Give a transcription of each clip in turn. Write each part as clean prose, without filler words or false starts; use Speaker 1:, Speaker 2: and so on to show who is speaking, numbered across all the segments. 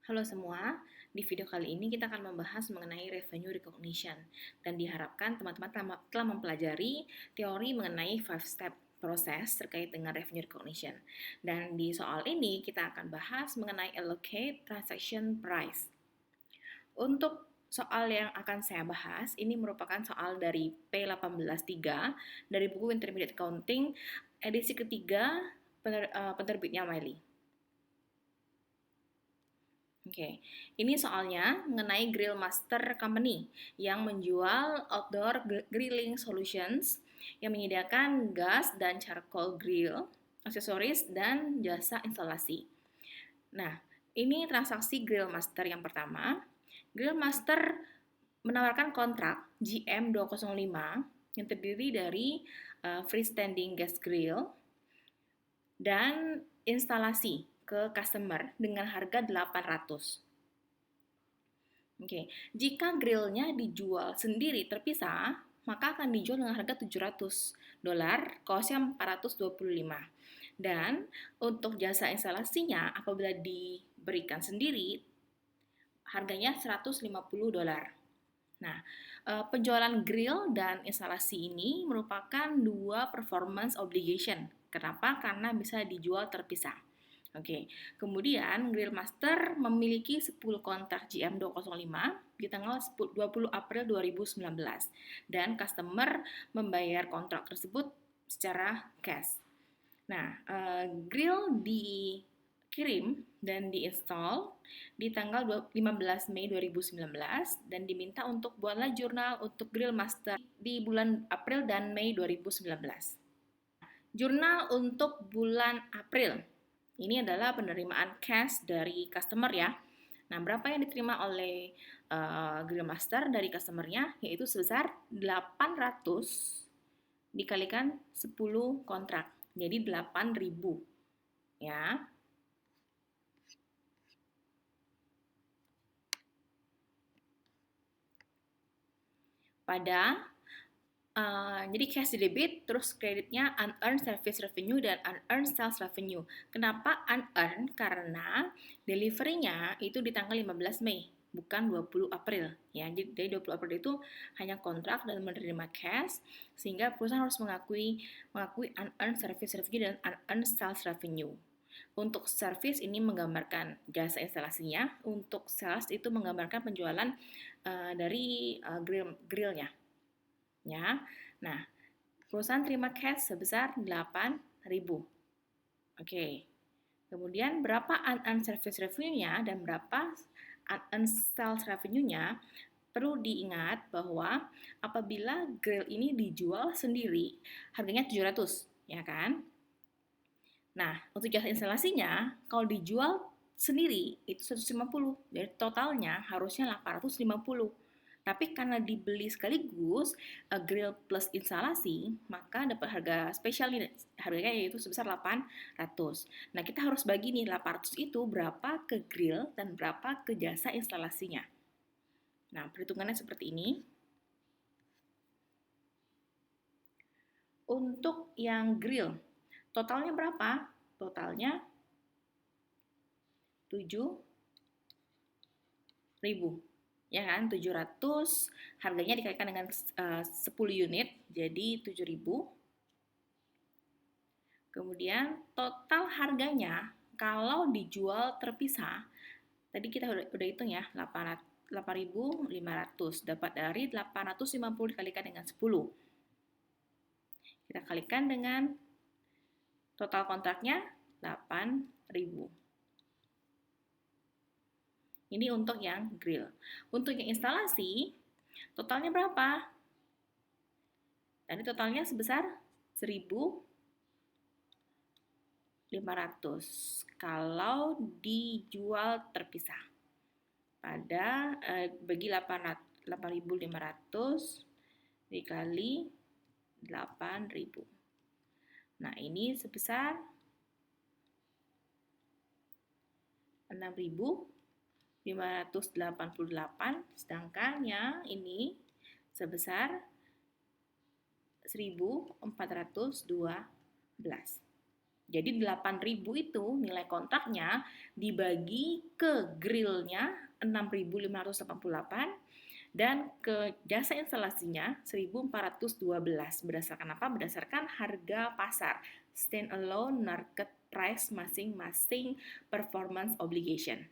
Speaker 1: Halo semua, di video kali ini kita akan membahas mengenai revenue recognition dan diharapkan teman-teman telah mempelajari teori mengenai 5-step proses terkait dengan revenue recognition. Dan di soal ini kita akan bahas mengenai allocate transaction price. Untuk soal yang akan saya bahas, ini merupakan soal dari P183 dari buku Intermediate Accounting edisi ketiga penerbitnya Wiley. Oke, ini soalnya mengenai Grill Master Company yang menjual outdoor grilling solutions yang menyediakan gas dan charcoal grill, aksesoris, dan jasa instalasi. Nah, ini transaksi Grill Master yang pertama. Grill Master menawarkan kontrak GM 205 yang terdiri dari freestanding gas grill dan instalasi ke customer dengan harga 800. Oke, jika grillnya dijual sendiri terpisah, maka akan dijual dengan harga $700, kosnya 425. Dan untuk jasa instalasinya apabila diberikan sendiri, harganya $150. Nah, penjualan grill dan instalasi ini merupakan dua performance obligation. Kenapa? Karena bisa dijual terpisah. Oke, kemudian Grill Master memiliki 10 kontrak GM205 di tanggal 20 April 2019 dan customer membayar kontrak tersebut secara cash. Nah, grill dikirim dan diinstal di tanggal 15 Mei 2019 dan diminta untuk buatlah jurnal untuk Grill Master di bulan April dan Mei 2019. Jurnal untuk bulan April. Ini adalah penerimaan cash dari customer ya. Nah, berapa yang diterima oleh Grill Master dari customernya? Yaitu sebesar 800 dikalikan 10 kontrak. Jadi 8.000 ya. Jadi cash di debit, terus kreditnya unearned service revenue dan unearned sales revenue. Kenapa unearned? Karena delivery-nya itu di tanggal 15 Mei, bukan 20 April. Ya, jadi 20 April itu hanya kontrak dan menerima cash, sehingga perusahaan harus mengakui unearned service revenue dan unearned sales revenue. Untuk service ini menggambarkan jasa instalasinya, untuk sales itu menggambarkan penjualan dari grillnya. Ya. Nah, perusahaan terima cash sebesar 8.000. Oke. Kemudian berapa unearned service revenue-nya dan berapa unearned sales revenue-nya? Perlu diingat bahwa apabila grill ini dijual sendiri, harganya 700, ya kan? Nah, untuk jasa instalasinya, kalau dijual sendiri itu 150, jadi totalnya harusnya 850. Tapi karena dibeli sekaligus grill plus instalasi, maka dapat harga spesial nih, harganya yaitu sebesar 800. Nah, kita harus bagi nih 800 itu berapa ke grill dan berapa ke jasa instalasinya. Nah, perhitungannya seperti ini. Untuk yang grill, totalnya berapa? Totalnya 7.000. Ya kan, 700 harganya dikalikan dengan 10 unit jadi 7.000. Kemudian total harganya kalau dijual terpisah, tadi kita udah hitung ya, 8.500 dapat dari 850 dikalikan dengan 10. Kita kalikan dengan total kontraknya 8.000. Ini untuk yang grill. Untuk yang instalasi, totalnya berapa? Tadi totalnya sebesar 1.500 kalau dijual terpisah. Pada bagi 8.500 dikali 8.000. Nah, ini sebesar 6.588, sedangkan yang ini sebesar 1.412. Jadi 8.000 itu nilai kontraknya dibagi ke grillnya 6.588 dan ke jasa instalasinya 1.412. Berdasarkan apa? Berdasarkan harga pasar, stand-alone market price masing-masing performance obligation.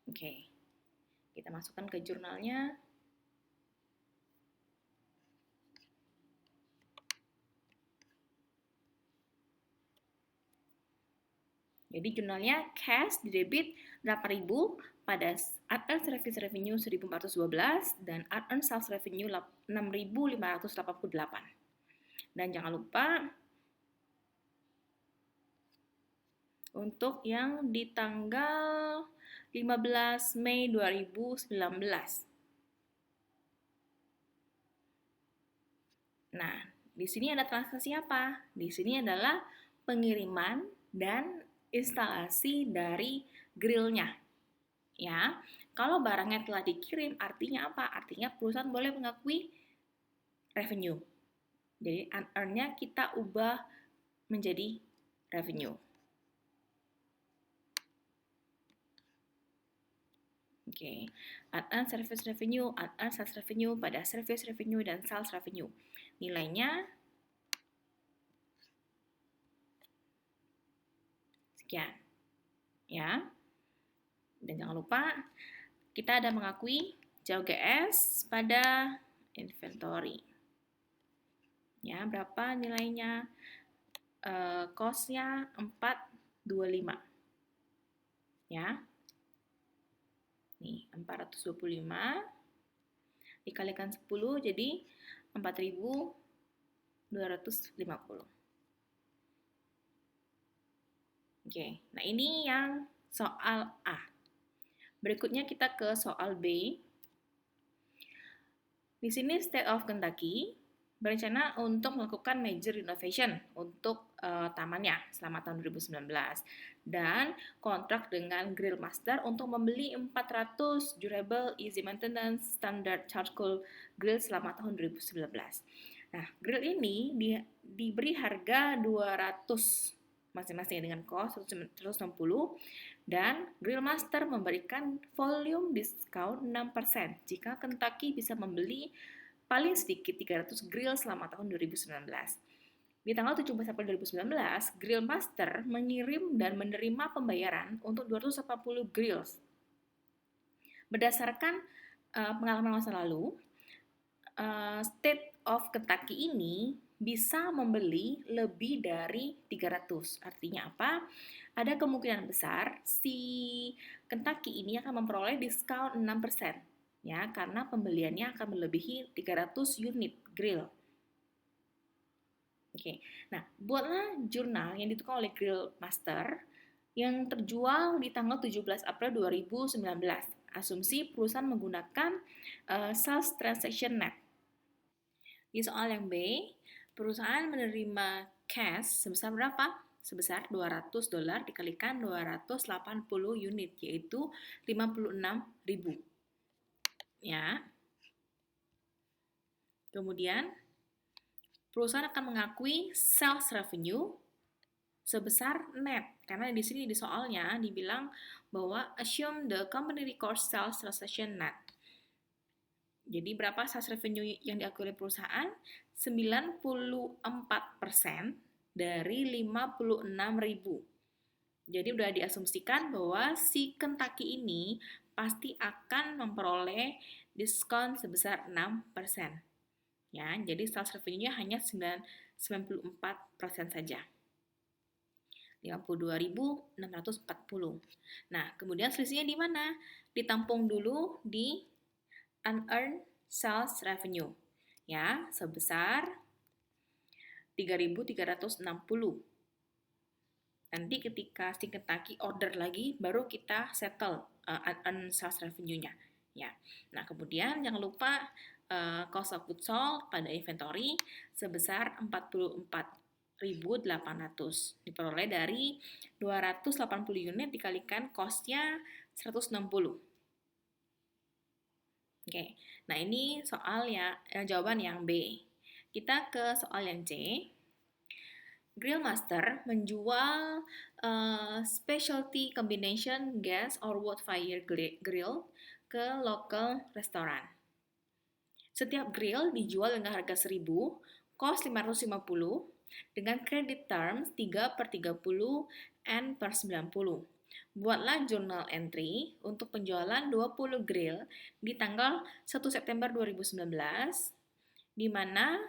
Speaker 1: Oke, kita masukkan ke jurnalnya. Jadi jurnalnya cash di debit 8.000 pada unearned service revenue 1.412 dan unearned sales revenue 6.588. Dan jangan lupa untuk yang di tanggal 15 Mei 2019. Nah, di sini ada transaksi apa? Di sini adalah pengiriman dan instalasi dari grillnya. Ya, kalau barangnya telah dikirim, artinya apa? Artinya perusahaan boleh mengakui revenue. Jadi unearned-nya kita ubah menjadi revenue. Oke, unearned service revenue, unearned sales revenue pada service revenue dan sales revenue. Nilainya sekian. Ya. Dan jangan lupa kita ada mengakui JOGS pada inventory. Ya, berapa nilainya? Cost-nya 425. Ya. Nih, 425 dikalikan 10 jadi 4.250. Oke, nah ini yang soal A. Berikutnya kita ke soal B. Di sini State of Kentucky berencana untuk melakukan major renovation untuk tamannya selama tahun 2019 dan kontrak dengan Grill Master untuk membeli 400 durable easy maintenance standard charcoal grill selama tahun 2019. Nah, grill ini diberi harga 200 masing-masing dengan cost 160 dan Grill Master memberikan volume diskon 6% jika Kentucky bisa membeli paling sedikit 300 grill selama tahun 2019. Di tanggal 17 April 2019, Grill Master mengirim dan menerima pembayaran untuk 280 grills. Berdasarkan pengalaman masa lalu, State of Kentucky ini bisa membeli lebih dari 300. Artinya apa? Ada kemungkinan besar si Kentucky ini akan memperoleh diskon 6%. Ya, karena pembeliannya akan melebihi 300 unit grill. Oke. Nah, buatlah jurnal yang ditukar oleh Grill Master yang terjual di tanggal 17 April 2019. Asumsi perusahaan menggunakan sales transaction net. Di soal yang B, perusahaan menerima cash sebesar berapa? Sebesar $200 dikalikan 280 unit, yaitu 56.000. Ya. Kemudian, perusahaan akan mengakui sales revenue sebesar net. Karena di sini di soalnya dibilang bahwa assume the company records sales transaction net. Jadi berapa sales revenue yang diakui oleh perusahaan? 94% dari 56.000. Jadi udah diasumsikan bahwa si Kentucky ini pasti akan memperoleh diskon sebesar 6%. Ya, jadi sales revenue-nya hanya 94% saja. 52.640. Nah, kemudian selisihnya di mana? Ditampung dulu di unearned sales revenue, ya, sebesar 3.360. Nanti ketika si Kentucky order lagi, baru kita settle unearned sales revenue-nya. Ya. Nah, kemudian jangan lupa cost of goods sold pada inventory sebesar 44.800. Diperoleh dari 280 unit dikalikan cost-nya 160. Oke, nah ini soal jawaban yang B. Kita ke soal yang C. Grill Master menjual specialty combination gas or wood fire grill ke local restoran. Setiap grill dijual dengan harga 1.000, cost 550, dengan credit terms 3/30 and per 90. Buatlah journal entry untuk penjualan 20 grill di tanggal 1 September 2019, di mana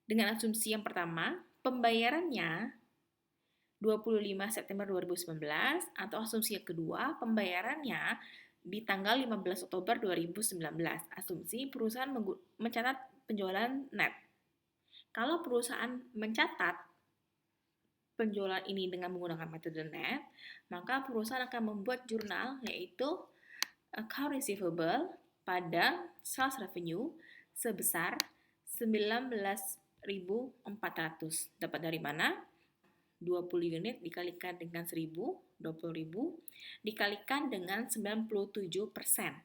Speaker 1: dengan asumsi yang pertama, pembayarannya 25 September 2019, atau asumsi yang kedua, pembayarannya di tanggal 15 Oktober 2019. Asumsi perusahaan mencatat penjualan net. Kalau perusahaan mencatat penjualan ini dengan menggunakan metode net, maka perusahaan akan membuat jurnal, yaitu account receivable pada sales revenue sebesar 19.400. Dapat dari mana? 20 unit dikalikan dengan 1.000, 20.000, dikalikan dengan 97%.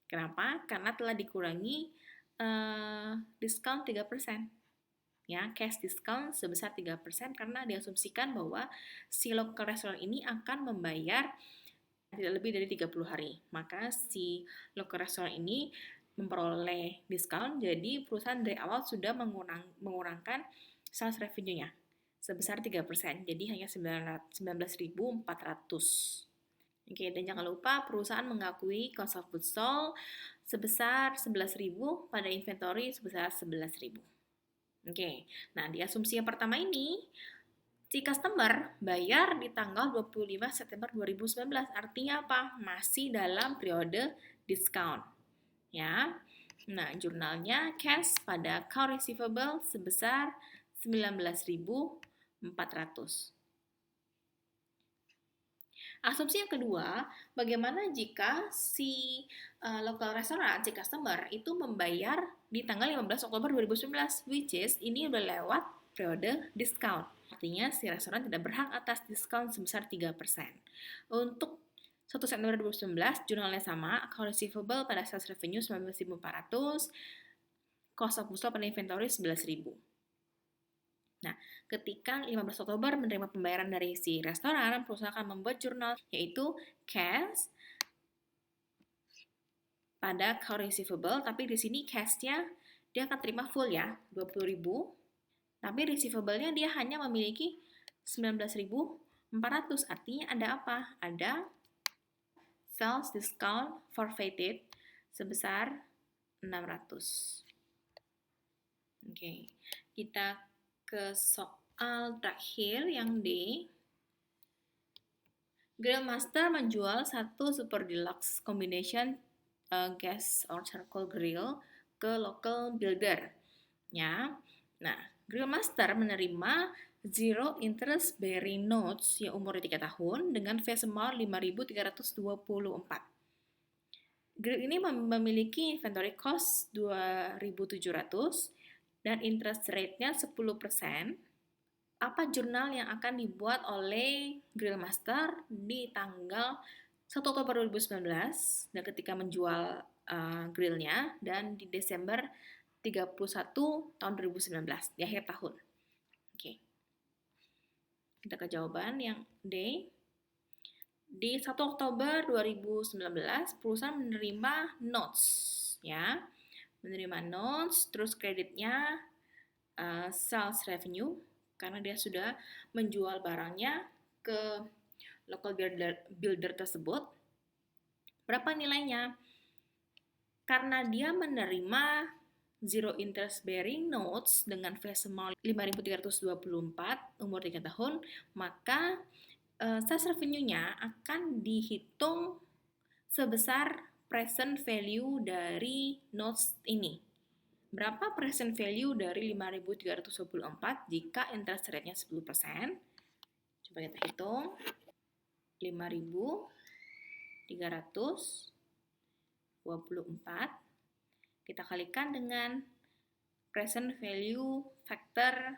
Speaker 1: Kenapa? Karena telah dikurangi diskon 3%. Ya, cash discount sebesar 3% karena diasumsikan bahwa si local restaurant ini akan membayar tidak lebih dari 30 hari. Maka si local restaurant ini memperoleh diskon, jadi perusahaan dari awal sudah mengurangkan sales revenue-nya sebesar 3%, jadi hanya 19.400. Oke, dan jangan lupa perusahaan mengakui cost of goods sold sebesar 11.000 pada inventory sebesar 11.000. Oke, nah di asumsi yang pertama ini, si customer bayar di tanggal 25 September 2019, artinya apa? Masih dalam periode diskon. Ya, nah jurnalnya cash pada account receivable sebesar 19.400. Asumsi yang kedua, bagaimana jika si local restaurant, si customer itu membayar di tanggal 15 Oktober 2019, which is ini udah lewat periode diskon. Artinya si restoran tidak berhak atas diskon sebesar 3%. Untuk 1 September 2019, jurnalnya sama, account receivable pada sales revenue 19.400, cost of goods sold pada inventory 11.000. Nah, ketika 15 Oktober menerima pembayaran dari si restoran, perusahaan akan membuat jurnal, yaitu cash pada account receivable, tapi di sini cash-nya dia akan terima full ya, 20.000, tapi receivable-nya dia hanya memiliki 19.400, artinya ada apa? Ada sales discount forfeited sebesar 600. Oke, kita ke soal terakhir yang D. Grill Master menjual satu super deluxe combination gas or charcoal grill ke local builder. Ya, nah Grill Master menerima zero interest bearing notes yang umurnya 3 tahun dengan face amount 5.324. Grill ini memiliki inventory cost 2.700 dan interest rate-nya 10%. Apa jurnal yang akan dibuat oleh Grill Master di tanggal 1 Oktober 2019 dan ketika menjual grillnya, dan di Desember 31 tahun 2019, di akhir tahun. Oke. Kita ke jawaban yang D. Di 1 Oktober 2019, perusahaan menerima notes, ya. Menerima notes, terus kreditnya sales revenue, karena dia sudah menjual barangnya ke local builder tersebut. Berapa nilainya? Karena dia menerima zero interest bearing notes dengan face amount 5.324 umur 3 tahun, maka sales revenue-nya akan dihitung sebesar present value dari notes ini. Berapa present value dari 5.324 jika interest rate-nya 10%? Coba kita hitung. 5.324 kita kalikan dengan present value factor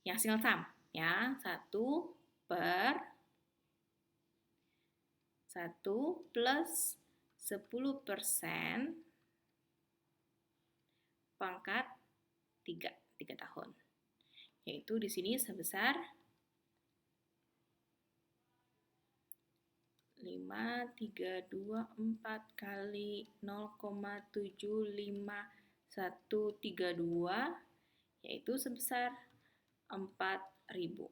Speaker 1: yang single sum, ya, 1 per 1 plus 10% pangkat 3 tahun. yaitu di sini sebesar 5,324 kali 0,75132, yaitu sebesar 4.000.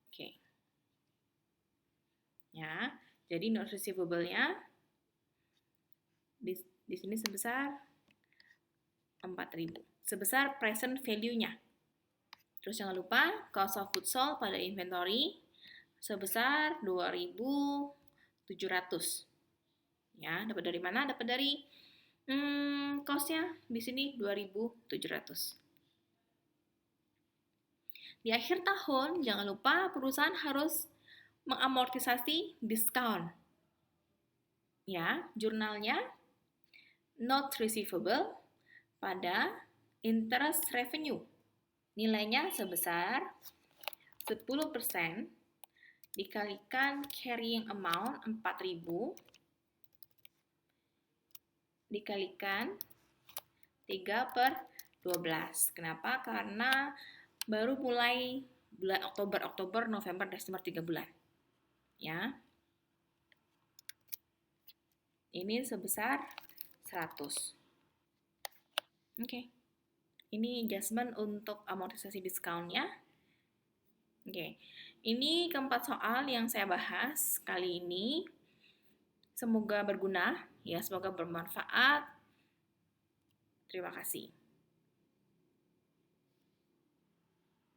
Speaker 1: Oke. Ya, jadi note receivable-nya di sini sebesar 4.000. Sebesar present value-nya. Terus jangan lupa cost of goods sold pada inventory sebesar 2.700. Ya, dapat dari mana? Dapat dari cost-nya di sini 2.700. Di akhir tahun, jangan lupa perusahaan harus mengamortisasi diskon. Ya, jurnalnya note receivable pada interest revenue. Nilainya sebesar 10% dikalikan carrying amount 4.000 dikalikan 3/12. Kenapa? Karena baru mulai bulan Oktober, November, Desember 3 bulan. Ya. Ini sebesar 100. Oke. Ini adjustment untuk amortisasi diskonnya. Oke. Ini keempat soal yang saya bahas kali ini. Semoga berguna, ya, semoga bermanfaat. Terima kasih.